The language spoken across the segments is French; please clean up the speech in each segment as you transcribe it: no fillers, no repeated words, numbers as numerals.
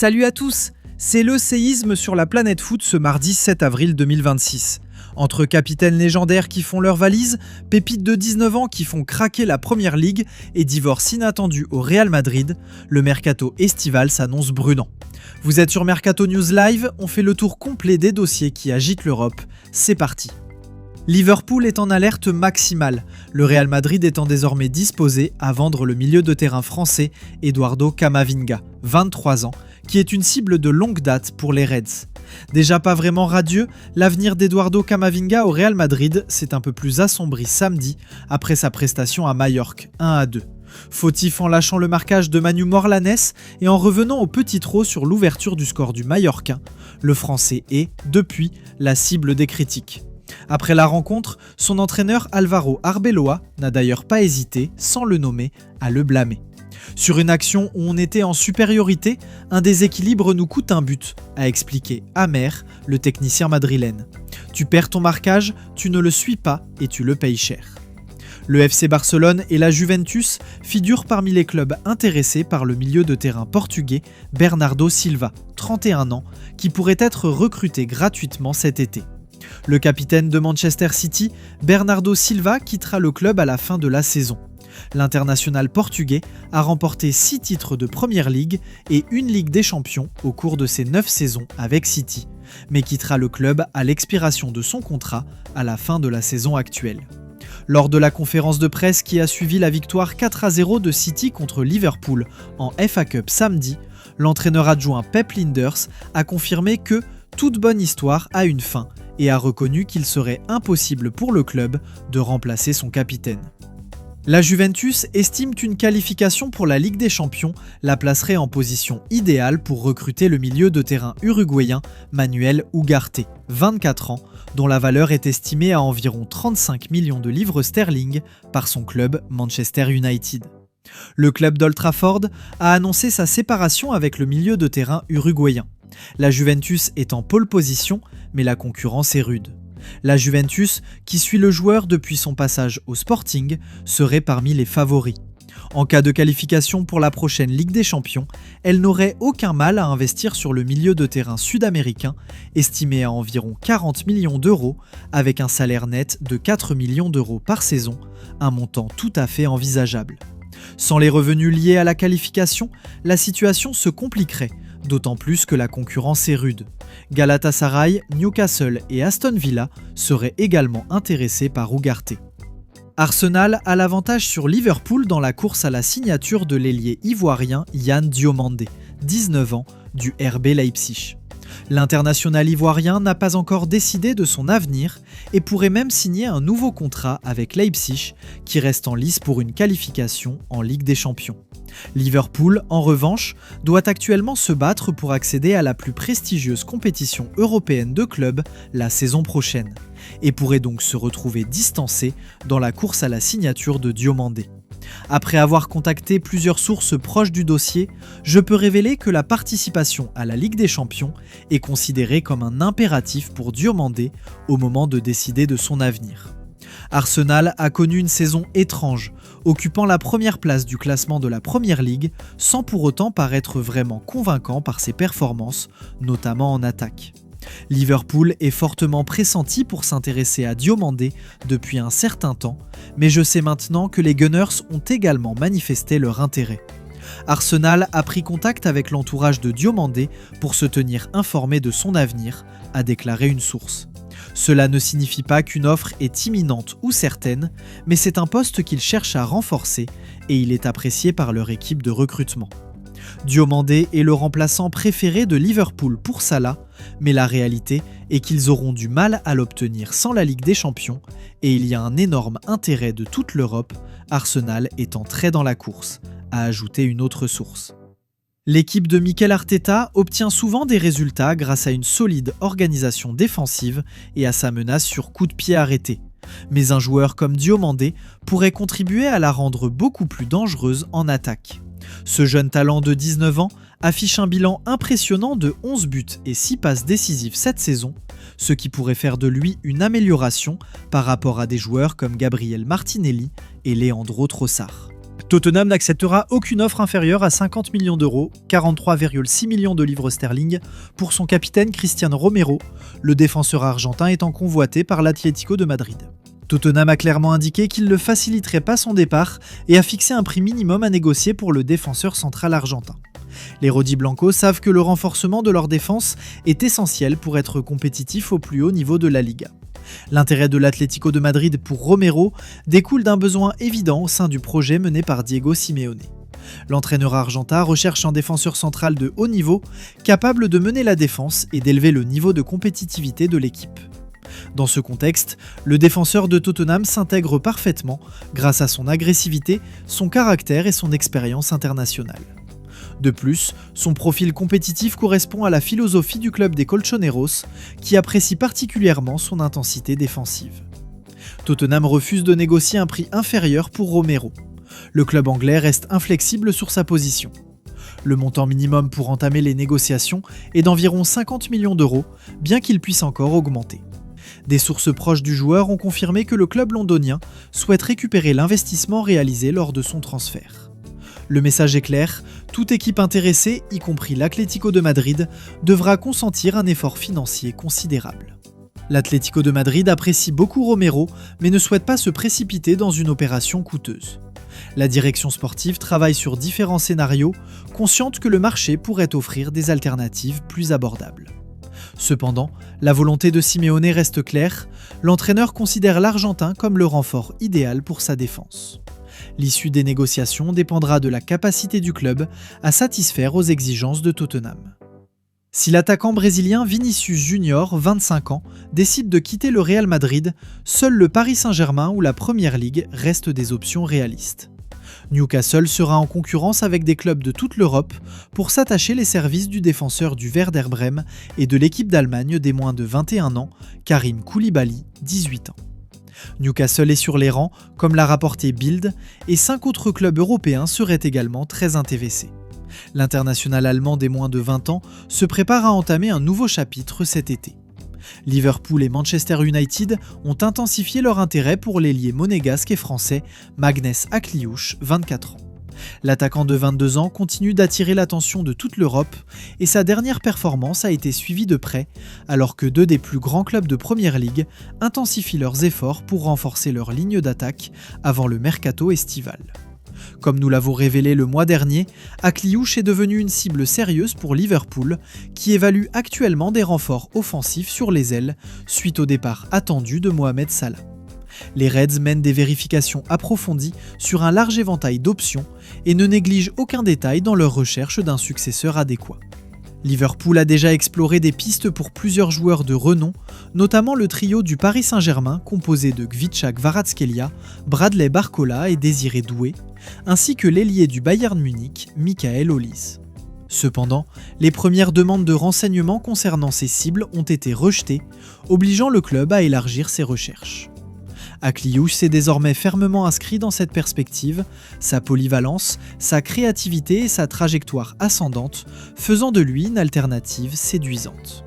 Salut à tous, c'est le séisme sur la planète foot ce mardi 7 avril 2026. Entre capitaines légendaires qui font leurs valises, pépites de 19 ans qui font craquer la Première Ligue et divorce inattendu au Real Madrid, le mercato estival s'annonce brûlant. Vous êtes sur Mercato News Live, on fait le tour complet des dossiers qui agitent l'Europe. C'est parti. Liverpool est en alerte maximale, le Real Madrid étant désormais disposé à vendre le milieu de terrain français Eduardo Camavinga, 23 ans, qui est une cible de longue date pour les Reds. Déjà pas vraiment radieux, l'avenir d'Eduardo Camavinga au Real Madrid s'est un peu plus assombri samedi après sa prestation à Majorque, 1-2. Fautif en lâchant le marquage de Manu Morlanes et en revenant au petit trot sur l'ouverture du score du Mallorquin, le Français est, depuis, la cible des critiques. Après la rencontre, son entraîneur Álvaro Arbeloa n'a d'ailleurs pas hésité, sans le nommer, à le blâmer. Sur une action où on était en supériorité, un déséquilibre nous coûte un but, a expliqué amer le technicien madrilène. Tu perds ton marquage, tu ne le suis pas et tu le payes cher. Le FC Barcelone et la Juventus figurent parmi les clubs intéressés par le milieu de terrain portugais Bernardo Silva, 31 ans, qui pourrait être recruté gratuitement cet été. Le capitaine de Manchester City, Bernardo Silva, quittera le club à la fin de la saison. L'international portugais a remporté 6 titres de Première Ligue et une Ligue des Champions au cours de ses 9 saisons avec City, mais quittera le club à l'expiration de son contrat à la fin de la saison actuelle. Lors de la conférence de presse qui a suivi la victoire 4-0 de City contre Liverpool en FA Cup samedi, l'entraîneur adjoint Pep Lijnders a confirmé que toute bonne histoire a une fin et a reconnu qu'il serait impossible pour le club de remplacer son capitaine. La Juventus estime qu'une qualification pour la Ligue des Champions la placerait en position idéale pour recruter le milieu de terrain uruguayen Manuel Ugarte, 24 ans, dont la valeur est estimée à environ 35 millions de livres sterling par son club Manchester United. Le club d'Old Trafford a annoncé sa séparation avec le milieu de terrain uruguayen. La Juventus est en pole position, mais la concurrence est rude. La Juventus, qui suit le joueur depuis son passage au Sporting, serait parmi les favoris. En cas de qualification pour la prochaine Ligue des Champions, elle n'aurait aucun mal à investir sur le milieu de terrain sud-américain, estimé à environ 40 millions d'euros, avec un salaire net de 4 millions d'euros par saison, un montant tout à fait envisageable. Sans les revenus liés à la qualification, la situation se compliquerait, d'autant plus que la concurrence est rude. Galatasaray, Newcastle et Aston Villa seraient également intéressés par Ugarte. Arsenal a l'avantage sur Liverpool dans la course à la signature de l'ailier ivoirien Yann Diomandé, 19 ans, du RB Leipzig. L'international ivoirien n'a pas encore décidé de son avenir et pourrait même signer un nouveau contrat avec Leipzig qui reste en lice pour une qualification en Ligue des Champions. Liverpool, en revanche, doit actuellement se battre pour accéder à la plus prestigieuse compétition européenne de clubs la saison prochaine et pourrait donc se retrouver distancé dans la course à la signature de Diomandé. Après avoir contacté plusieurs sources proches du dossier, je peux révéler que la participation à la Ligue des Champions est considérée comme un impératif pour Diomandé au moment de décider de son avenir. Arsenal a connu une saison étrange, occupant la première place du classement de la Première Ligue sans pour autant paraître vraiment convaincant par ses performances, notamment en attaque. Liverpool est fortement pressenti pour s'intéresser à Diomandé depuis un certain temps, mais je sais maintenant que les Gunners ont également manifesté leur intérêt. Arsenal a pris contact avec l'entourage de Diomandé pour se tenir informé de son avenir, a déclaré une source. Cela ne signifie pas qu'une offre est imminente ou certaine, mais c'est un poste qu'ils cherchent à renforcer et il est apprécié par leur équipe de recrutement. Diomandé est le remplaçant préféré de Liverpool pour Salah, mais la réalité est qu'ils auront du mal à l'obtenir sans la Ligue des Champions et il y a un énorme intérêt de toute l'Europe, Arsenal étant très dans la course, a ajouté une autre source. L'équipe de Mikel Arteta obtient souvent des résultats grâce à une solide organisation défensive et à sa menace sur coup de pied arrêté. Mais un joueur comme Diomandé pourrait contribuer à la rendre beaucoup plus dangereuse en attaque. Ce jeune talent de 19 ans affiche un bilan impressionnant de 11 buts et 6 passes décisives cette saison, ce qui pourrait faire de lui une amélioration par rapport à des joueurs comme Gabriel Martinelli et Leandro Trossard. Tottenham n'acceptera aucune offre inférieure à 50 millions d'euros, 43,6 millions de livres sterling, pour son capitaine Cristian Romero, le défenseur argentin étant convoité par l'Atlético de Madrid. Tottenham a clairement indiqué qu'il ne faciliterait pas son départ et a fixé un prix minimum à négocier pour le défenseur central argentin. Les Rojiblancos savent que le renforcement de leur défense est essentiel pour être compétitif au plus haut niveau de la Liga. L'intérêt de l'Atlético de Madrid pour Romero découle d'un besoin évident au sein du projet mené par Diego Simeone. L'entraîneur argentin recherche un défenseur central de haut niveau, capable de mener la défense et d'élever le niveau de compétitivité de l'équipe. Dans ce contexte, le défenseur de Tottenham s'intègre parfaitement grâce à son agressivité, son caractère et son expérience internationale. De plus, son profil compétitif correspond à la philosophie du club des Colchoneros, qui apprécie particulièrement son intensité défensive. Tottenham refuse de négocier un prix inférieur pour Romero. Le club anglais reste inflexible sur sa position. Le montant minimum pour entamer les négociations est d'environ 50 millions d'euros, bien qu'il puisse encore augmenter. Des sources proches du joueur ont confirmé que le club londonien souhaite récupérer l'investissement réalisé lors de son transfert. Le message est clair, toute équipe intéressée, y compris l'Atlético de Madrid, devra consentir un effort financier considérable. L'Atlético de Madrid apprécie beaucoup Romero, mais ne souhaite pas se précipiter dans une opération coûteuse. La direction sportive travaille sur différents scénarios, consciente que le marché pourrait offrir des alternatives plus abordables. Cependant, la volonté de Simeone reste claire, l'entraîneur considère l'Argentin comme le renfort idéal pour sa défense. L'issue des négociations dépendra de la capacité du club à satisfaire aux exigences de Tottenham. Si l'attaquant brésilien Vinícius Júnior, 25 ans, décide de quitter le Real Madrid, seul le Paris Saint-Germain ou la Première Ligue restent des options réalistes. Newcastle sera en concurrence avec des clubs de toute l'Europe pour s'attacher les services du défenseur du Werder Brême et de l'équipe d'Allemagne des moins de 21 ans, Karim Koulibaly, 18 ans. Newcastle est sur les rangs, comme l'a rapporté Bild, et 5 autres clubs européens seraient également très intéressés. L'international allemand des moins de 20 ans se prépare à entamer un nouveau chapitre cet été. Liverpool et Manchester United ont intensifié leur intérêt pour l'ailier monégasque et français Magnès Akliouche, 24 ans. L'attaquant de 22 ans continue d'attirer l'attention de toute l'Europe et sa dernière performance a été suivie de près alors que 2 des plus grands clubs de Première Ligue intensifient leurs efforts pour renforcer leur ligne d'attaque avant le mercato estival. Comme nous l'avons révélé le mois dernier, Akliouche est devenu une cible sérieuse pour Liverpool qui évalue actuellement des renforts offensifs sur les ailes suite au départ attendu de Mohamed Salah. Les Reds mènent des vérifications approfondies sur un large éventail d'options et ne négligent aucun détail dans leur recherche d'un successeur adéquat. Liverpool a déjà exploré des pistes pour plusieurs joueurs de renom, notamment le trio du Paris Saint-Germain composé de Kvicha Kvaratskhelia, Bradley Barcola et Désiré Doué, ainsi que l'ailier du Bayern Munich, Michael Olise. Cependant, les premières demandes de renseignements concernant ces cibles ont été rejetées, obligeant le club à élargir ses recherches. Akliouche s'est désormais fermement inscrit dans cette perspective, sa polyvalence, sa créativité et sa trajectoire ascendante faisant de lui une alternative séduisante.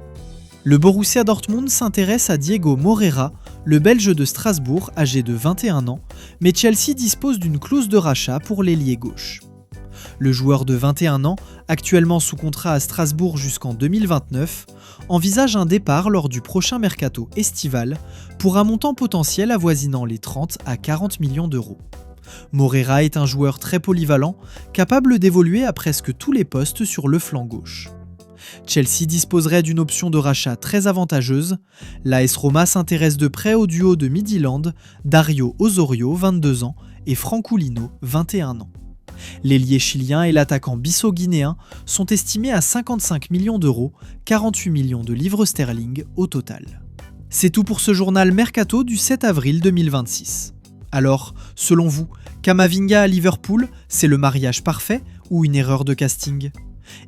Le Borussia Dortmund s'intéresse à Diego Moreira, le Belge de Strasbourg âgé de 21 ans, mais Chelsea dispose d'une clause de rachat pour l'ailier gauche. Le joueur de 21 ans, actuellement sous contrat à Strasbourg jusqu'en 2029, envisage un départ lors du prochain mercato estival pour un montant potentiel avoisinant les 30 à 40 millions d'euros. Moreira est un joueur très polyvalent, capable d'évoluer à presque tous les postes sur le flanc gauche. Chelsea disposerait d'une option de rachat très avantageuse. L'AS Roma s'intéresse de près au duo de Midtjylland, Dario Osorio, 22 ans, et Franculino, 21 ans. L'ailier chilien et l'attaquant bisso-guinéen sont estimés à 55 millions d'euros, 48 millions de livres sterling au total. C'est tout pour ce journal Mercato du 7 avril 2026. Alors, selon vous, Camavinga à Liverpool, c'est le mariage parfait ou une erreur de casting ?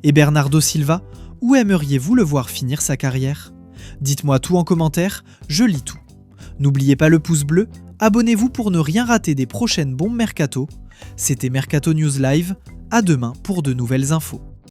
Et Bernardo Silva, où aimeriez-vous le voir finir sa carrière ? Dites-moi tout en commentaire, je lis tout. N'oubliez pas le pouce bleu, abonnez-vous pour ne rien rater des prochaines bombes Mercato. C'était Mercato News Live, à demain pour de nouvelles infos.